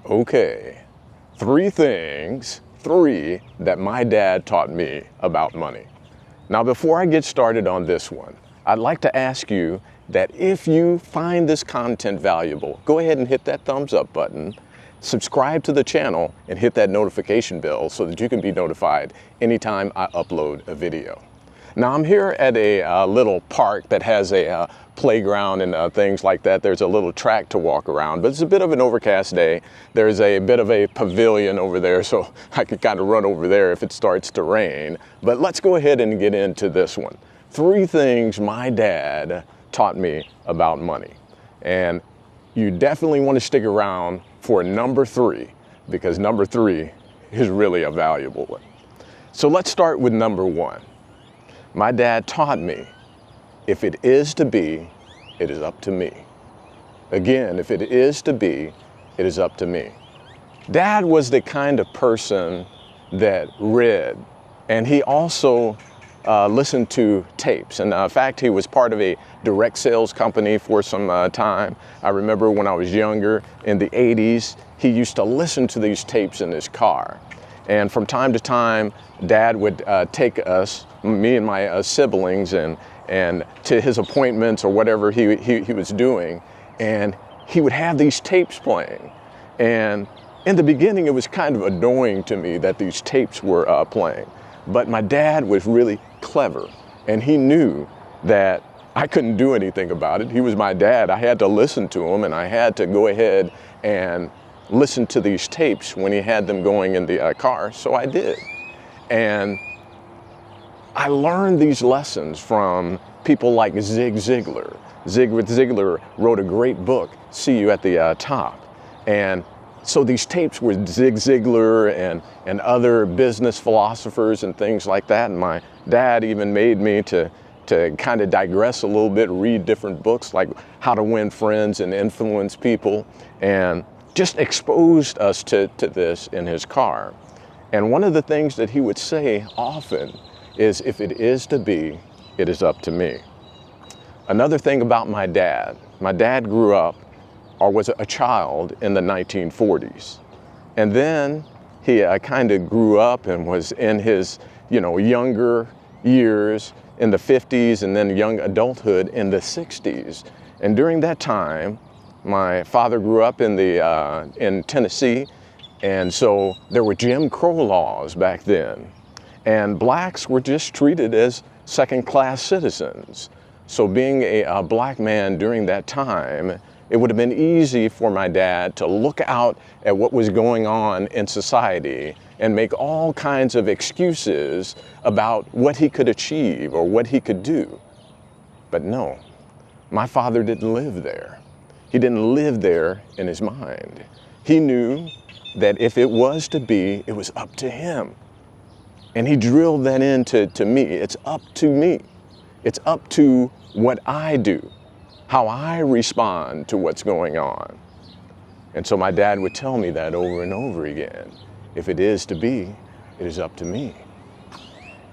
Okay, three that my dad taught me about money. Now, before I get started on this one, I'd like to ask you that if you find this content valuable, go ahead and hit that thumbs up button, subscribe to the channel, and hit that notification bell so that you can be notified anytime I upload a video. Now, I'm here at a little park that has a playground and things like that. There's a little track to walk around, but it's a bit of an overcast day. There's a bit of a pavilion over there, so I could kind of run over there if it starts to rain. But let's go ahead and get into this one. Three things my dad taught me about money. And you definitely want to stick around for number three, because number three is really a valuable one. So let's start with number one. My dad taught me, if it is to be, it is up to me. Again, if it is to be, it is up to me. Dad was the kind of person that read, and he also listened to tapes. And in fact, he was part of a direct sales company for some time. I remember when I was younger, in the 80s, he used to listen to these tapes in his car. And from time to time, Dad would take us, me and my siblings, and to his appointments or whatever he was doing, and he would have these tapes playing. And in the beginning, it was kind of annoying to me that these tapes were playing. But my dad was really clever, and he knew that I couldn't do anything about it. He was my dad. I had to listen to him, and I had to go ahead and listen to these tapes when he had them going in the car, so I did. And I learned these lessons from people like Zig Ziglar. Zig Ziglar wrote a great book, See You at the Top. And so these tapes were Zig Ziglar and other business philosophers and things like that. And my dad even made me to kind of digress a little bit, read different books like How to Win Friends and Influence People, and just exposed us to this in his car. And one of the things that he would say often is, if it is to be, it is up to me. Another thing about my dad grew up, or was a child, in the 1940s. And then he kind of grew up and was in his younger years in the 50s, and then young adulthood in the 60s. And during that time, my father grew up in Tennessee, and so there were Jim Crow laws back then. And blacks were just treated as second-class citizens. So being a black man during that time, it would have been easy for my dad to look out at what was going on in society and make all kinds of excuses about what he could achieve or what he could do. But no, my father didn't live there. He didn't live there in his mind. He knew that if it was to be, it was up to him. And he drilled that into me. It's up to me. It's up to what I do, how I respond to what's going on. And so my dad would tell me that over and over again. If it is to be, it is up to me.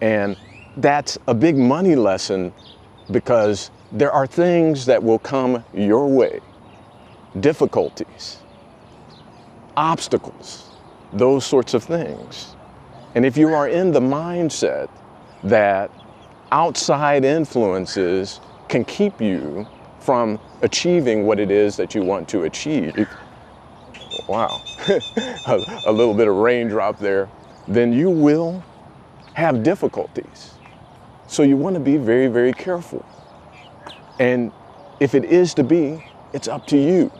And that's a big money lesson, because there are things that will come your way. Difficulties, obstacles, those sorts of things. And if you are in the mindset that outside influences can keep you from achieving what it is that you want to achieve, wow, a little bit of raindrop there, then you will have difficulties. So you want to be very, very careful. And if it is to be, it's up to you.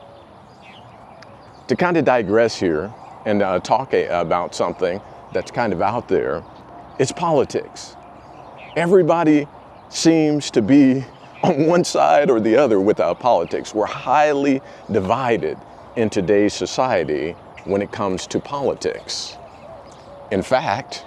To kind of digress here and talk about something that's kind of out there, it's politics. Everybody seems to be on one side or the other with politics. We're highly divided in today's society when it comes to politics. In fact,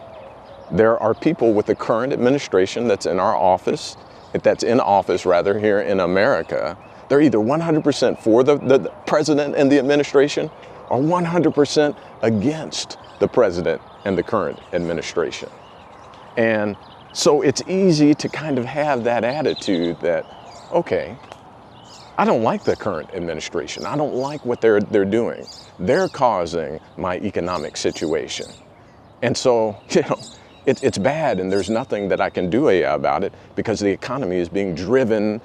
there are people with the current administration that's in office here in America. They're either 100% for the president and the administration, or 100% against the president and the current administration. And so it's easy to kind of have that attitude that, okay, I don't like the current administration. I don't like what they're doing. They're causing my economic situation. And so, it's bad, and there's nothing that I can do about it because the economy is being driven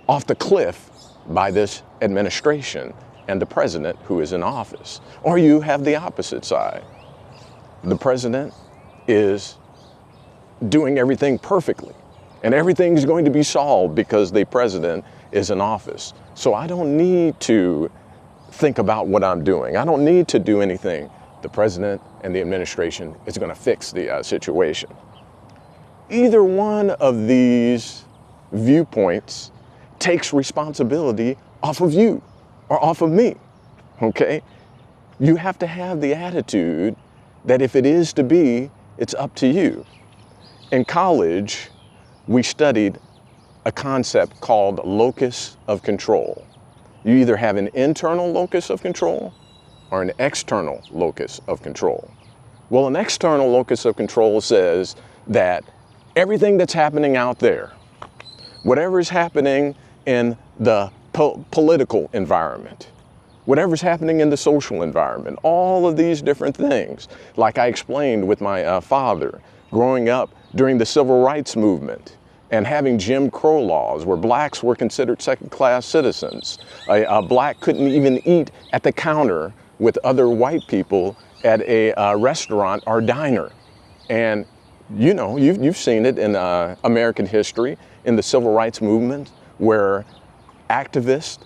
off the cliff by this administration and the president who is in office. Or you have the opposite side. The president is doing everything perfectly, and everything's going to be solved because the president is in office. So I don't need to think about what I'm doing. I don't need to do anything. The president and the administration is going to fix the situation. Either one of these viewpoints takes responsibility off of you or off of me, okay? You have to have the attitude that if it is to be, it's up to you. In college, we studied a concept called locus of control. You either have an internal locus of control or an external locus of control. Well, an external locus of control says that everything that's happening out there, whatever is happening in the political environment, whatever's happening in the social environment, all of these different things, like I explained with my father, growing up during the civil rights movement and having Jim Crow laws where blacks were considered second-class citizens. A black couldn't even eat at the counter with other white people at a restaurant or diner. And you've seen it in American history, in the civil rights movement, where activists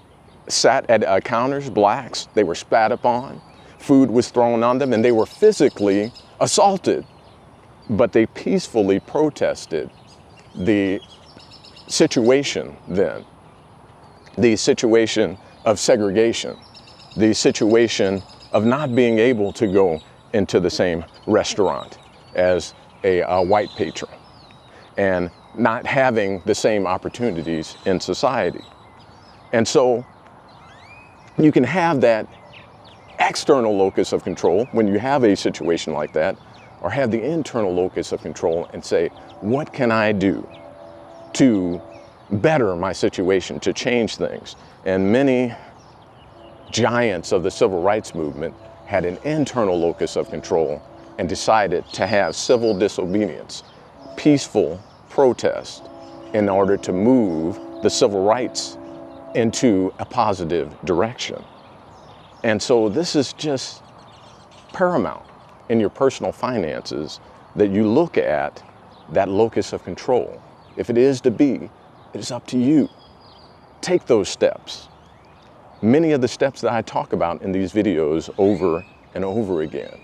sat at counters, blacks, they were spat upon, food was thrown on them, and they were physically assaulted. But they peacefully protested the situation then, the situation of segregation, the situation of not being able to go into the same restaurant as a white patron and not having the same opportunities in society. And so you can have that external locus of control when you have a situation like that, or have the internal locus of control and say, what can I do to better my situation, to change things? And many giants of the civil rights movement had an internal locus of control and decided to have civil disobedience, peaceful protest, in order to move the civil rights into a positive direction. And so this is just paramount in your personal finances, that you look at that locus of control. If it is to be, it is up to you. Take those steps. Many of the steps that I talk about in these videos over and over again.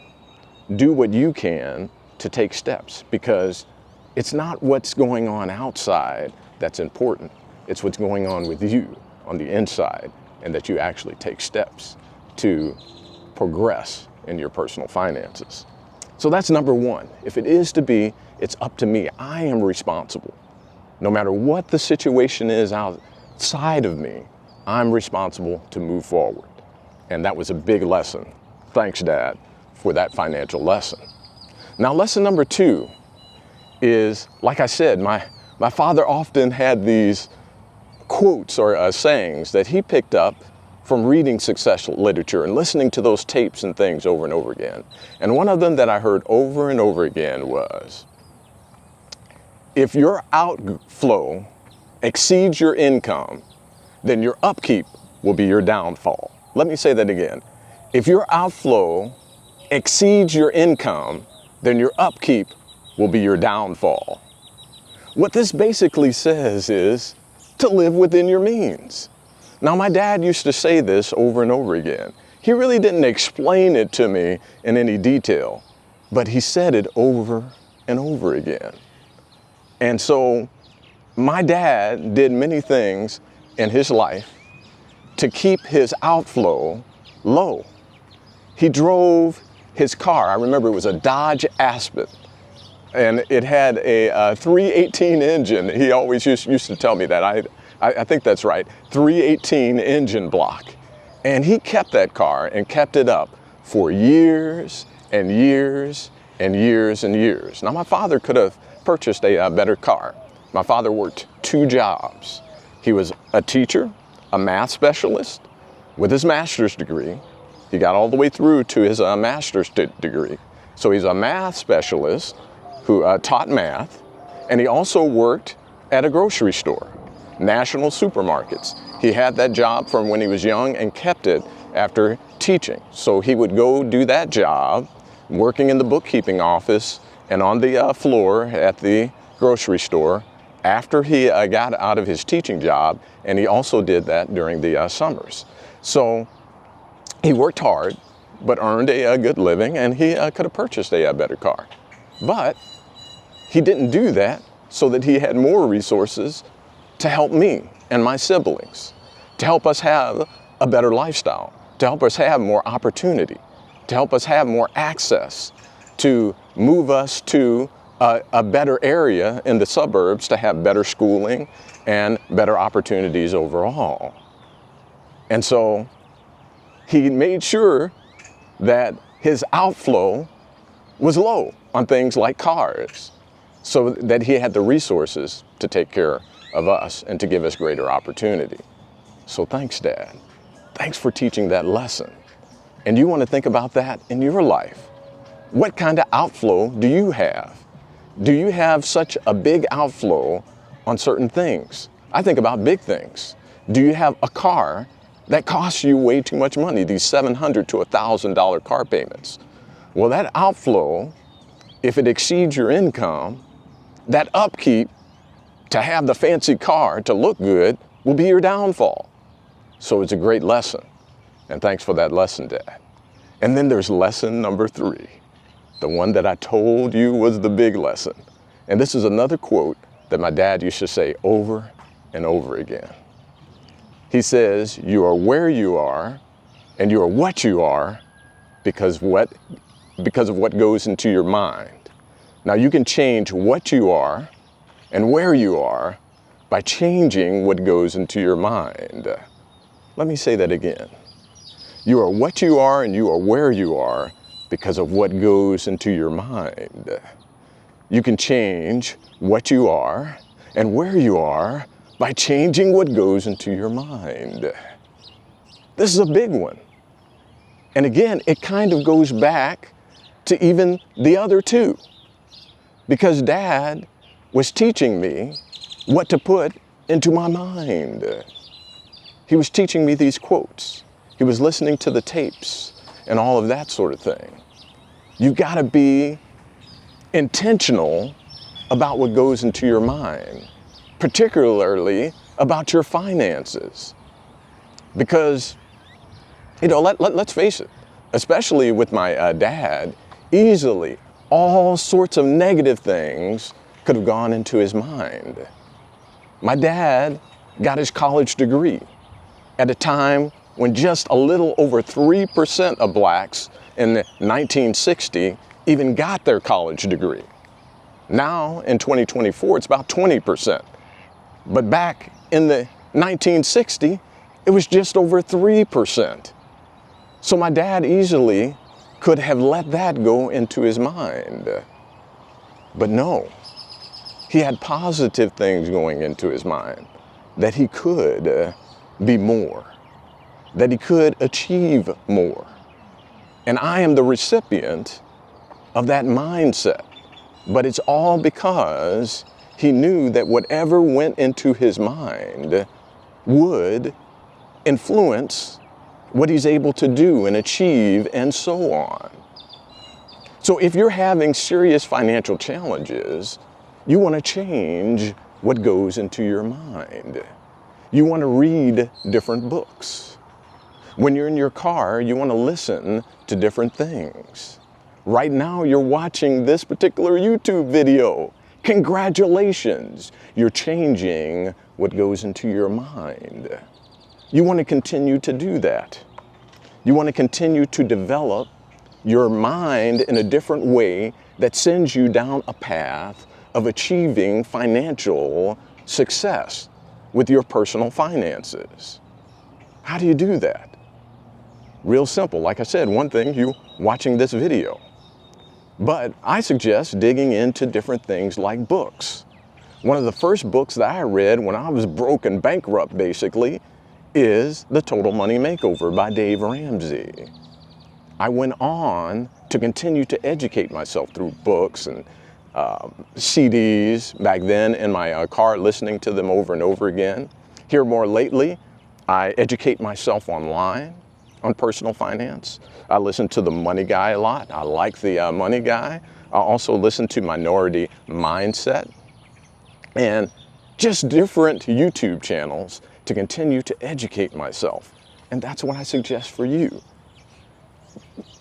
Do what you can to take steps, because it's not what's going on outside that's important. It's what's going on with you on the inside, and that you actually take steps to progress in your personal finances. So that's number one. If it is to be, it's up to me. I am responsible. No matter what the situation is outside of me, I'm responsible to move forward. And that was a big lesson. Thanks, Dad, for that financial lesson. Now, lesson number two is, like I said, my father often had these quotes or sayings that he picked up from reading success literature and listening to those tapes and things over and over again. And one of them that I heard over and over again was, if your outflow exceeds your income, then your upkeep will be your downfall. Let me say that again. If your outflow exceeds your income, then your upkeep will be your downfall. What this basically says is to live within your means. Now, my dad used to say this over and over again. He really didn't explain it to me in any detail, but he said it over and over again. And so my dad did many things in his life to keep his outflow low. He drove his car. I remember it was a Dodge Aspen, and it had a 318 engine. He always used to tell me that. I think that's right, 318 engine block. And he kept that car and kept it up for years and years and years and years. Now, my father could have purchased a better car. My father worked 2 jobs. He was a teacher a math specialist with his master's degree. He got all the way through to his master's degree. So he's a math specialist who taught math, and he also worked at a grocery store, National Supermarkets. He had that job from when he was young and kept it after teaching. So he would go do that job, working in the bookkeeping office and on the floor at the grocery store after he got out of his teaching job, and he also did that during the summers. So he worked hard, but earned a good living, and he could have purchased a better car. But he didn't do that so that he had more resources to help me and my siblings, to help us have a better lifestyle, to help us have more opportunity, to help us have more access, to move us to a better area in the suburbs to have better schooling and better opportunities overall. And so he made sure that his outflow was low on things like cars, so that he had the resources to take care of us and to give us greater opportunity. So thanks, Dad. Thanks for teaching that lesson. And you want to think about that in your life. What kind of outflow do you have? Do you have such a big outflow on certain things? I think about big things. Do you have a car that costs you way too much money, these $700 to $1,000 car payments? Well, that outflow, if it exceeds your income, that upkeep to have the fancy car to look good will be your downfall. So it's a great lesson. And thanks for that lesson, Dad. And then there's lesson number 3. The one that I told you was the big lesson. And this is another quote that my dad used to say over and over again. He says, you are where you are and you are what you are because of what goes into your mind. Now you can change what you are and where you are by changing what goes into your mind. Let me say that again. You are what you are and you are where you are because of what goes into your mind. You can change what you are and where you are by changing what goes into your mind. This is a big one. And again, it kind of goes back to even the other two, because Dad was teaching me what to put into my mind. He was teaching me these quotes. He was listening to the tapes and all of that sort of thing. You've got to be intentional about what goes into your mind, particularly about your finances. Because, let's face it, especially with my dad, easily all sorts of negative things could have gone into his mind. My dad got his college degree at a time when just a little over 3% of blacks in 1960 even got their college degree. Now in 2024, it's about 20%. But back in the 1960, it was just over 3%. So my dad easily could have let that go into his mind. But no, he had positive things going into his mind, that he could be more, that he could achieve more. And I am the recipient of that mindset. But it's all because he knew that whatever went into his mind would influence what he's able to do and achieve and so on. So if you're having serious financial challenges, you want to change what goes into your mind. You want to read different books. When you're in your car, you want to listen to different things. Right now, you're watching this particular YouTube video. Congratulations, you're changing what goes into your mind. You want to continue to do that. You want to continue to develop your mind in a different way that sends you down a path of achieving financial success with your personal finances. How do you do that? Real simple. Like I said, one thing, you watching this video. But I suggest digging into different things like books. One of the first books that I read when I was broke and bankrupt, basically, is The Total Money Makeover by Dave Ramsey. I went on to continue to educate myself through books and CDs back then in my car, listening to them over and over again. Here more lately, I educate myself online on personal finance. I listen to The Money Guy a lot. I like The Money Guy. I also listen to Minority Mindset and just different YouTube channels to continue to educate myself. And that's what I suggest for you.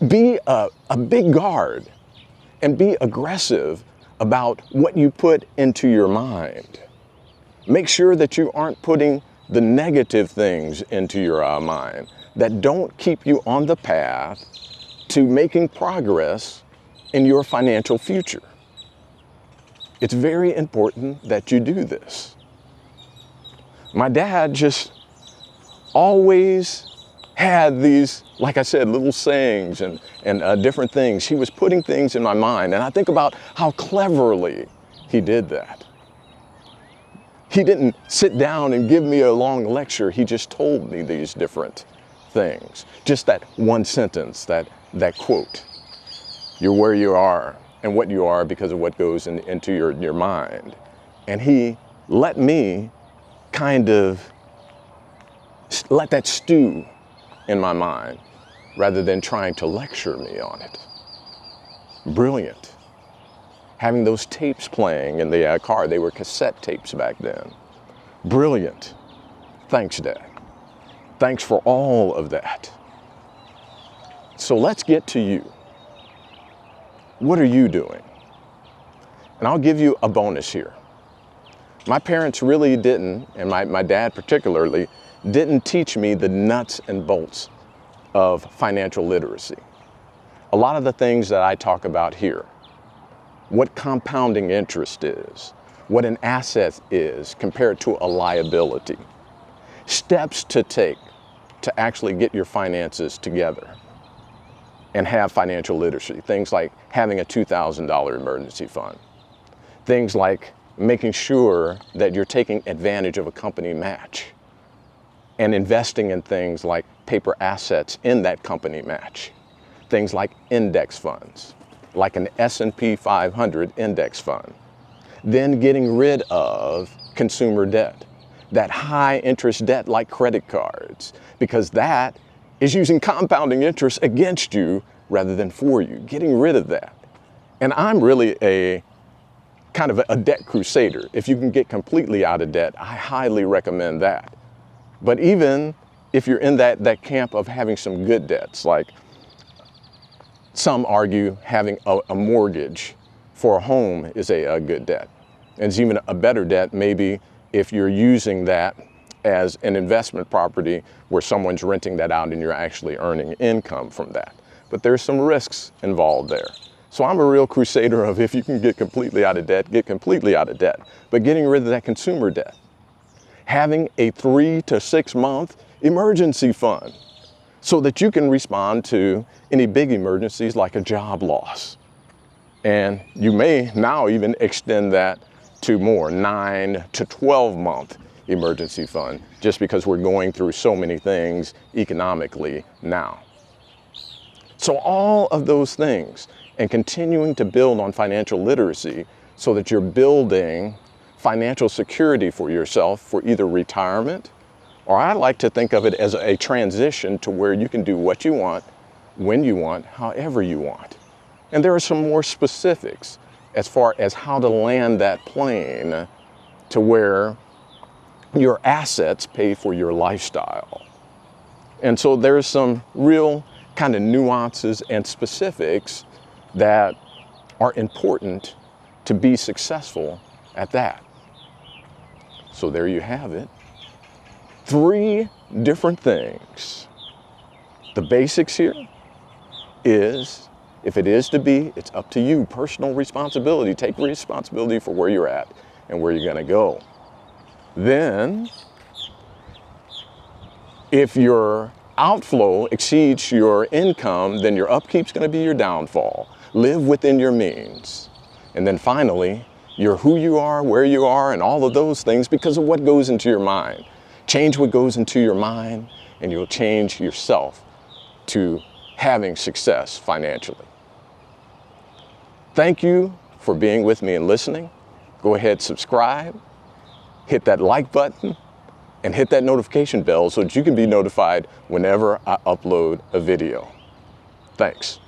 Be a big guard and be aggressive about what you put into your mind. Make sure that you aren't putting the negative things into your mind that don't keep you on the path to making progress in your financial future. It's very important that you do this. My dad just always had these, like I said, little sayings and different things. He was putting things in my mind, and I think about how cleverly he did that. He didn't sit down and give me a long lecture. He just told me these different things. Just that one sentence, that quote. You're where you are and what you are because of what goes into your mind. And he let me kind of let that stew in my mind rather than trying to lecture me on it. Brilliant. Having those tapes playing in the car, they were cassette tapes back then. Brilliant. Thanks, Dad. Thanks for all of that. So let's get to you. What are you doing? And I'll give you a bonus here. My parents really didn't, and my dad particularly, didn't teach me the nuts and bolts of financial literacy. A lot of the things that I talk about here, what compounding interest is, what an asset is compared to a liability, steps to take to actually get your finances together and have financial literacy. Things like having a $2,000 emergency fund. Things like making sure that you're taking advantage of a company match and investing in things like paper assets in that company match. Things like index funds, like an S&P 500 index fund. Then getting rid of consumer debt, that high interest debt like credit cards, because that is using compounding interest against you rather than for you, getting rid of that. And I'm really a kind of a debt crusader. If you can get completely out of debt, I highly recommend that. But even if you're in that camp of having some good debts, like some argue having a mortgage for a home is a good debt. And it's even a better debt maybe if you're using that as an investment property where someone's renting that out and you're actually earning income from that. But there's some risks involved there. So I'm a real crusader of if you can get completely out of debt, get completely out of debt. But getting rid of that consumer debt. Having a 3 to 6 month emergency fund so that you can respond to any big emergencies like a job loss. And you may now even extend that to more 9 to 12 month emergency fund, just because we're going through so many things economically now. So all of those things, and continuing to build on financial literacy so that you're building financial security for yourself for either retirement, or I like to think of it as a transition to where you can do what you want, when you want, however you want. And there are some more specifics as far as how to land that plane to where your assets pay for your lifestyle. And so there's some real kind of nuances and specifics that are important to be successful at that. So there you have it. 3 different things. The basics here is, if it is to be, it's up to you. Personal responsibility. Take responsibility for where you're at and where you're going to go. Then, if your outflow exceeds your income, then your upkeep's going to be your downfall. Live within your means. And then finally, you're who you are, where you are, and all of those things because of what goes into your mind. Change what goes into your mind, and you'll change yourself to having success financially. Thank you for being with me and listening. Go ahead, subscribe, hit that like button, and hit that notification bell so that you can be notified whenever I upload a video. Thanks.